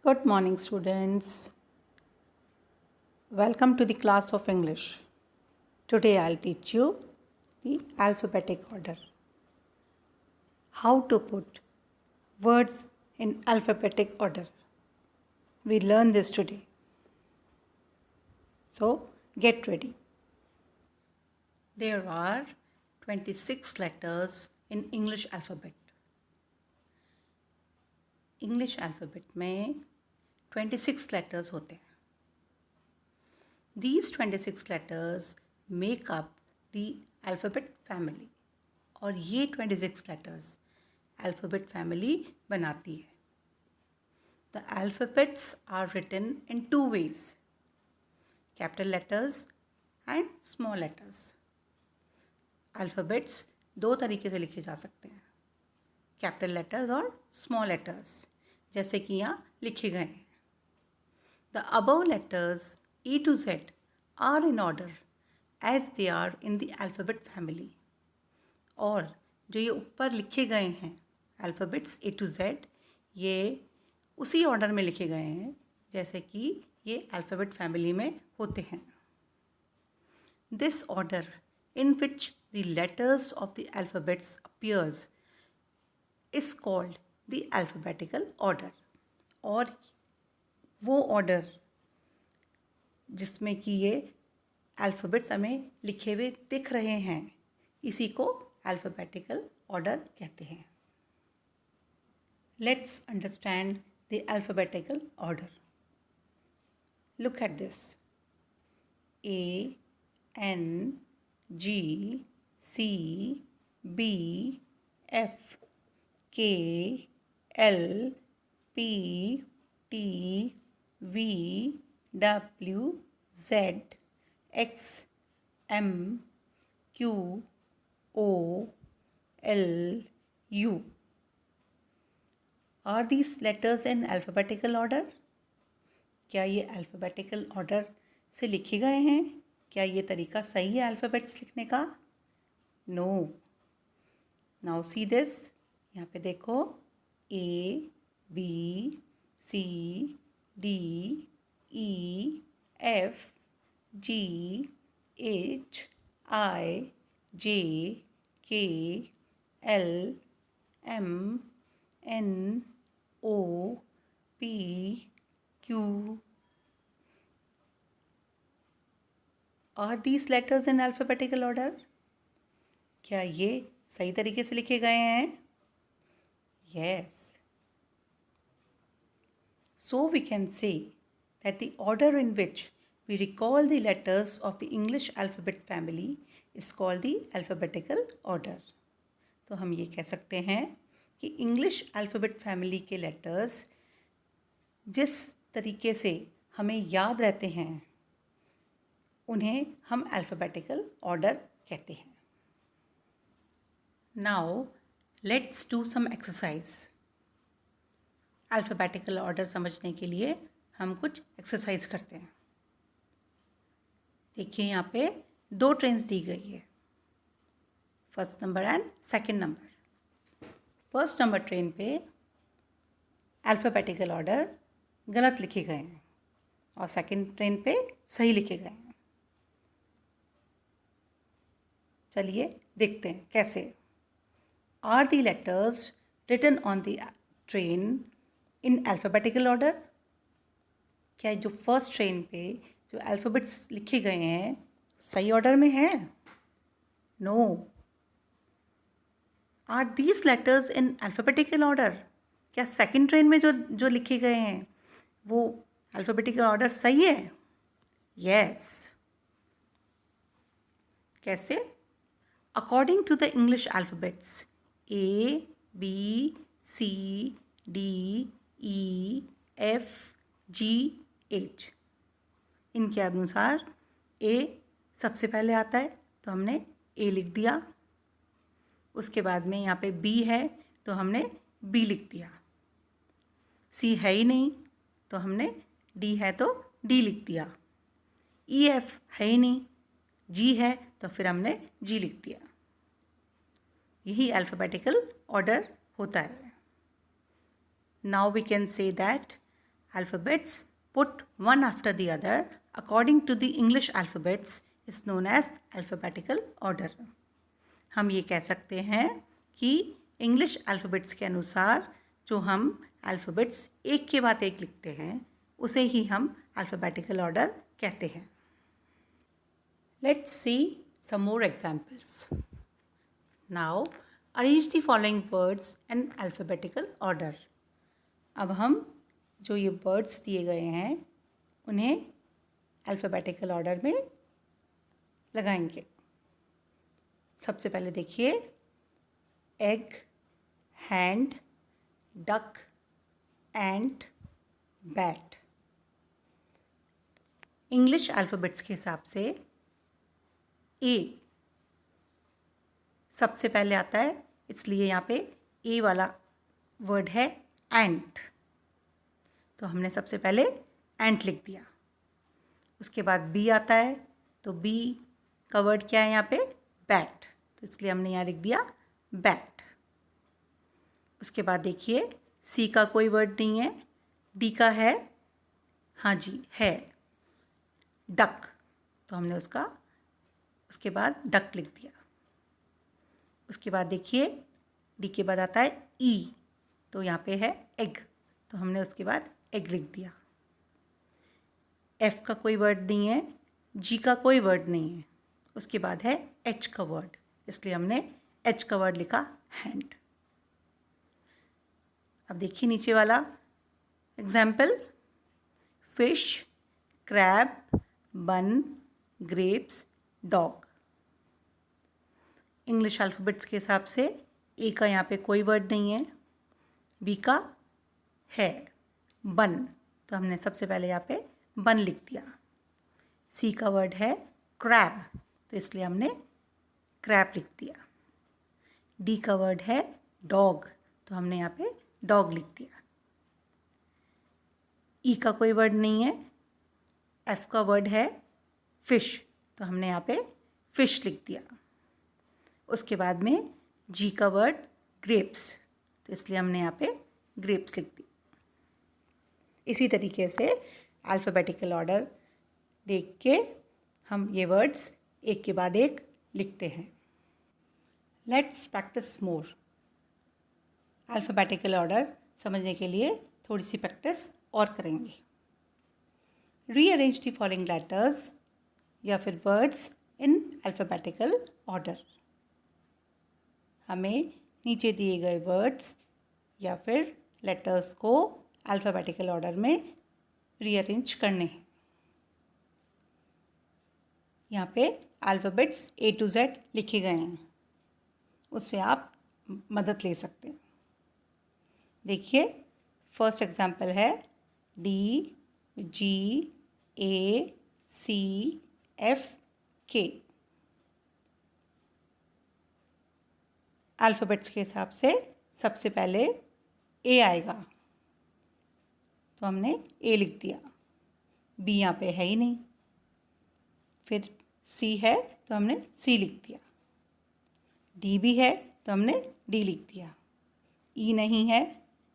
Good morning, students. Welcome to the class of English. Today I'll teach you the alphabetic order. How to put words in alphabetic order. We learn this today. So get ready. There are 26 letters in English alphabet. English alphabet में 26 letters होते हैं. These 26 letters make up the alphabet family. और ये 26 letters alphabet family बनाती है. The alphabets are written in two ways. Capital letters and small letters. Alphabets दो तरीके से लिखे जा सकते हैं. Capital letters और small letters. जैसे कि यहाँ लिखे गए हैं. The above letters E to Z are in order as they are in the alphabet family. और जो ये ऊपर लिखे गए हैं alphabets A to Z, ये उसी ऑर्डर में लिखे गए हैं जैसे कि ये alphabet family में होते हैं. This order in which the letters of the alphabets appears is called the alphabetical order. और वो ऑर्डर जिसमें कि ये अल्फ़ाबेट्स हमें लिखे हुए दिख रहे हैं इसी को अल्फ़ाबेटिकल ऑर्डर कहते हैं. Let's understand the alphabetical order. Look at this. A, N, G, C, B, F, K, L, P, T, V, W, Z, X, M, Q, O, L, U. Are these letters in alphabetical order? क्या ये alphabetical order से लिखे गए हैं? क्या ये तरीका सही है alphabets लिखने का? No. Now see this. यहाँ पे देखो A, B, C, D, E, F, G, H, I, J, K, L, M, N, O, P, Q. Are these letters in alphabetical order? क्या ये सही तरीके से लिखे गए हैं? Yes. So we can say that the order in which we recall the letters of the English alphabet family is called the alphabetical order. तो हम ये कह सकते हैं कि इंग्लिश अल्फ़ाबेट फैमिली के लेटर्स जिस तरीके से हमें याद रहते हैं उन्हें हम अल्फ़ाबेटिकल ऑर्डर कहते हैं. Now let's do some exercise. Alphabetical order समझने के लिए हम कुछ एक्सरसाइज करते हैं. देखिए यहाँ पे दो ट्रेन्स दी गई है, first number and second number. First number train पे अल्फ़ाबेटिकल ऑर्डर गलत लिखे गए हैं और सेकंड ट्रेन पे सही लिखे गए हैं. चलिए देखते हैं कैसे. Are the letters written on the train in alphabetical order? क्या जो फर्स्ट ट्रेन पे जो अल्फ़ाबेट्स लिखे गए हैं सही ऑर्डर में हैं? No. Are these letters in alphabetical order? क्या सेकंड ट्रेन में जो लिखे गए हैं वो अल्फ़ाबेटिकल ऑर्डर सही है? यस. कैसे? According to the English alphabets A, B, C, D, E, F, G, H. इनके अनुसार A सबसे पहले आता है तो हमने A लिख दिया. उसके बाद में यहाँ पे B है तो हमने B लिख दिया. C है ही नहीं तो हमने D है तो D लिख दिया. E, F है ही नहीं, G है तो फिर हमने G लिख दिया. यही अल्फ़ाबेटिकल ऑर्डर होता है. Now we can say that alphabets put one after the other according to the English alphabets is known as alphabetical order. हम ये कह सकते हैं कि इंग्लिश अल्फ़ाबेट्स के अनुसार जो हम अल्फ़ाबेट्स एक के बाद एक लिखते हैं उसे ही हम अल्फ़ाबेटिकल ऑर्डर कहते हैं. Let's see some more examples. Now arrange the following words in alphabetical order. अब हम जो ये वर्ड्स दिए गए हैं उन्हें अल्फ़ाबेटिकल ऑर्डर में लगाएंगे. सबसे पहले देखिए, एग, हैंड, डक, एंट, बैट. इंग्लिश अल्फ़ाबेट्स के हिसाब से ए सबसे पहले आता है, इसलिए यहाँ पे ए वाला वर्ड है एंट. तो हमने सबसे पहले एंट लिख दिया. उसके बाद बी आता है, तो बी का वर्ड क्या है यहाँ पे? बैट. तो इसलिए हमने यहाँ लिख दिया बैट. उसके बाद देखिए, सी का कोई वर्ड नहीं है, डी का है, हाँ जी है, डक. तो हमने उसके बाद डक लिख दिया. उसके बाद देखिए, डी के बाद आता है ई, तो यहाँ पे है एग, तो हमने उसके बाद एग लिख दिया. एफ का कोई वर्ड नहीं है, जी का कोई वर्ड नहीं है. उसके बाद है एच का वर्ड, इसलिए हमने एच का वर्ड लिखा हैंड. अब देखिए नीचे वाला एग्जाम्पल, फिश, क्रैब, बन, ग्रेप्स, डॉग. इंग्लिश अल्फ़ाबेट्स के हिसाब से ए का यहाँ पे कोई वर्ड नहीं है, बी का है बन, तो हमने सबसे पहले यहाँ पे बन लिख दिया. सी का वर्ड है क्रैब, तो इसलिए हमने क्रैब लिख दिया. डी का वर्ड है डॉग, तो हमने यहाँ पे डॉग लिख दिया. ई का कोई वर्ड नहीं है, एफ का वर्ड है फिश, तो हमने यहाँ पे फिश लिख दिया. उसके बाद में जी का वर्ड ग्रेप्स, तो इसलिए हमने यहाँ पे ग्रेप्स लिख दी. इसी तरीके से अल्फ़ाबेटिकल ऑर्डर देख के हम ये वर्ड्स एक के बाद एक लिखते हैं. Let's practice more. Alphabetical order समझने के लिए थोड़ी सी प्रैक्टिस और करेंगे. रीअरेंज द फॉलोइंग लेटर्स या फिर वर्ड्स इन अल्फ़ाबेटिकल ऑर्डर. हमें नीचे दिए गए वर्ड्स या फिर लेटर्स को अल्फ़ाबेटिकल ऑर्डर में रीअरेंज करने हैं. यहाँ पे अल्फ़ाबेट्स ए टू जेड लिखे गए हैं, उससे आप मदद ले सकते हैं. देखिए, फर्स्ट एग्जाम्पल है डी, जी, ए, सी, एफ, के. अल्फ़ाबेट्स के हिसाब से सबसे पहले ए आएगा, तो हमने ए लिख दिया. बी यहाँ पे है ही नहीं. फिर सी है, तो हमने सी लिख दिया. डी भी है, तो हमने डी लिख दिया. ई नहीं है,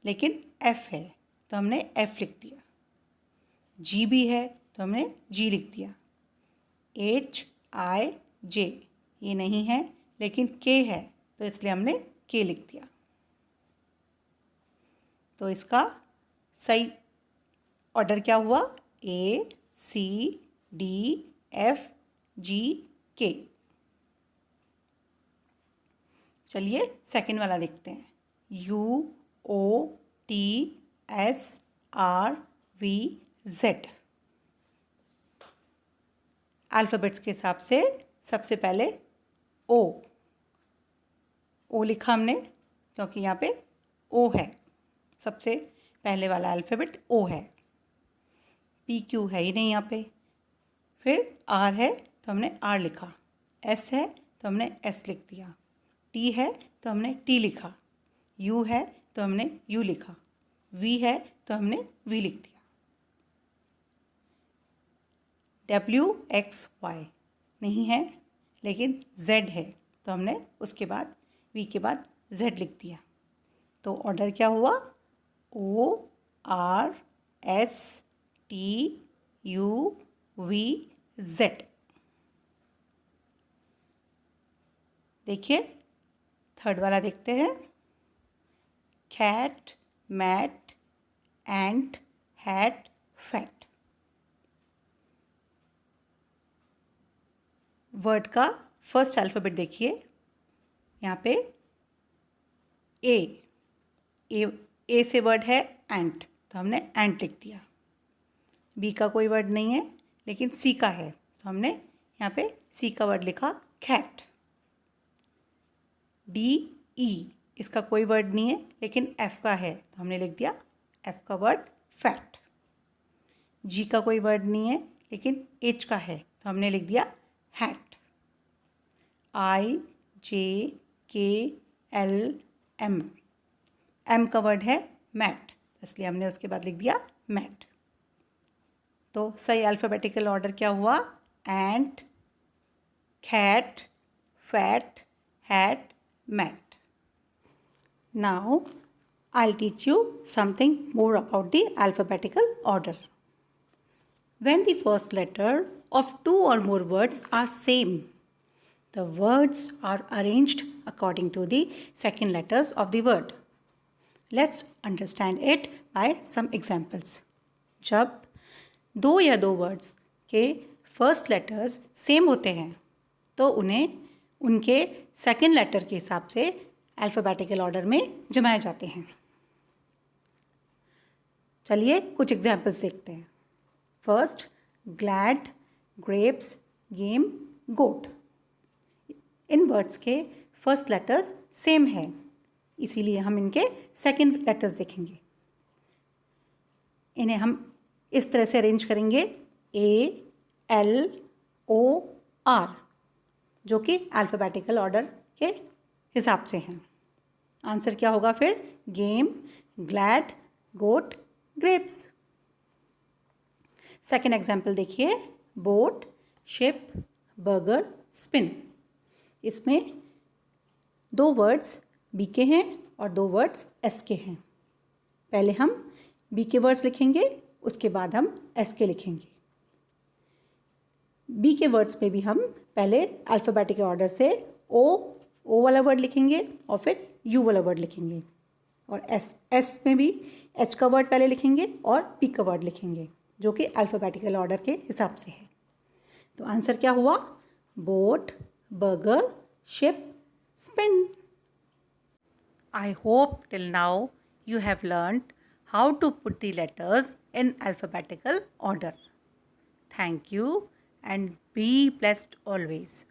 लेकिन एफ है, तो हमने एफ लिख दिया. जी भी है, तो हमने जी लिख दिया. एच, आई, जे ये नहीं है, लेकिन के है, तो इसलिए हमने के लिख दिया. तो इसका सही ऑर्डर क्या हुआ? ए, सी, डी, एफ, जी, के. चलिए सेकंड वाला देखते हैं. U, O, T, S, R, V, Z. Alphabets के हिसाब से सबसे पहले ओ लिखा हमने, क्योंकि यहाँ पे ओ है. सबसे पहले वाला अल्फ़ाबेट ओ है. पी क्यू है ही नहीं यहाँ पे. फिर आर है, तो हमने आर लिखा. एस है, तो हमने एस लिख दिया. टी है, तो हमने टी लिखा. यू है, तो हमने यू लिखा. वी है, तो हमने वी लिख दिया. डब्ल्यू, एक्स, वाई नहीं है, लेकिन जेड है, तो हमने उसके बाद वी के बाद जेड लिख दिया. तो ऑर्डर क्या हुआ? ओ, आर, STUVZ। देखिए थर्ड वाला देखते हैं, कैट, मैट, एंट, हैट, फैट। वर्ड का फर्स्ट अल्फ़ाबेट देखिए, यहाँ पे ए से वर्ड है एंट, तो हमने एंट लिख दिया। बी का कोई वर्ड नहीं है लेकिन सी का है, तो हमने यहाँ पे सी का वर्ड लिखा कैट। DE इसका कोई वर्ड नहीं है लेकिन एफ का है, तो हमने लिख दिया एफ का वर्ड फैट। जी का कोई वर्ड नहीं है लेकिन एच का है, तो हमने लिख दिया हैट। IJKLM, एम का वर्ड है मैट, इसलिए हमने उसके बाद लिख दिया मैट। तो सही अल्फ़ाबेटिकल ऑर्डर क्या हुआ? Ant, cat, fat, hat, mat. Now I'll teach you something more about the alphabetical order. When the first letter of two or more words are same, the words are arranged according to the second letters of the word. Let's understand it by some examples. जब दो या दो words के first letters same होते हैं तो उन्हें उनके सेकंड लेटर के हिसाब से अल्फ़ाबेटिकल ऑर्डर में जमाए जाते हैं। चलिए कुछ एग्जाम्पल्स देखते हैं। फर्स्ट, ग्लैड, ग्रेप्स, गेम, गोट। इन वर्ड्स के फर्स्ट लेटर्स सेम है, इसीलिए हम इनके सेकंड लेटर्स देखेंगे। इन्हें हम इस तरह से अरेंज करेंगे, ALOR, जो कि अल्फ़ाबेटिकल ऑर्डर के हिसाब से हैं। आंसर क्या होगा फिर? गेम, ग्लैड, गोट, ग्रेप्स। सेकेंड एग्जाम्पल देखिए, बोट, शिप, बर्गर, स्पिन। इसमें दो वर्ड्स बी के हैं और दो वर्ड्स एस के हैं। पहले हम बी के वर्ड्स लिखेंगे, उसके बाद हम एस के लिखेंगे। बी के वर्ड्स में भी हम पहले अल्फ़ाबेटिकल ऑर्डर से ओ वाला वर्ड लिखेंगे और फिर यू वाला वर्ड लिखेंगे, और एस में भी एच का वर्ड पहले लिखेंगे और पी का वर्ड लिखेंगे, जो कि अल्फ़ाबेटिकल ऑर्डर के हिसाब से है। तो आंसर क्या हुआ? Boat, burger, ship, spin. I hope till now you have learned how to put the letters in alphabetical order. Thank you and be blessed always.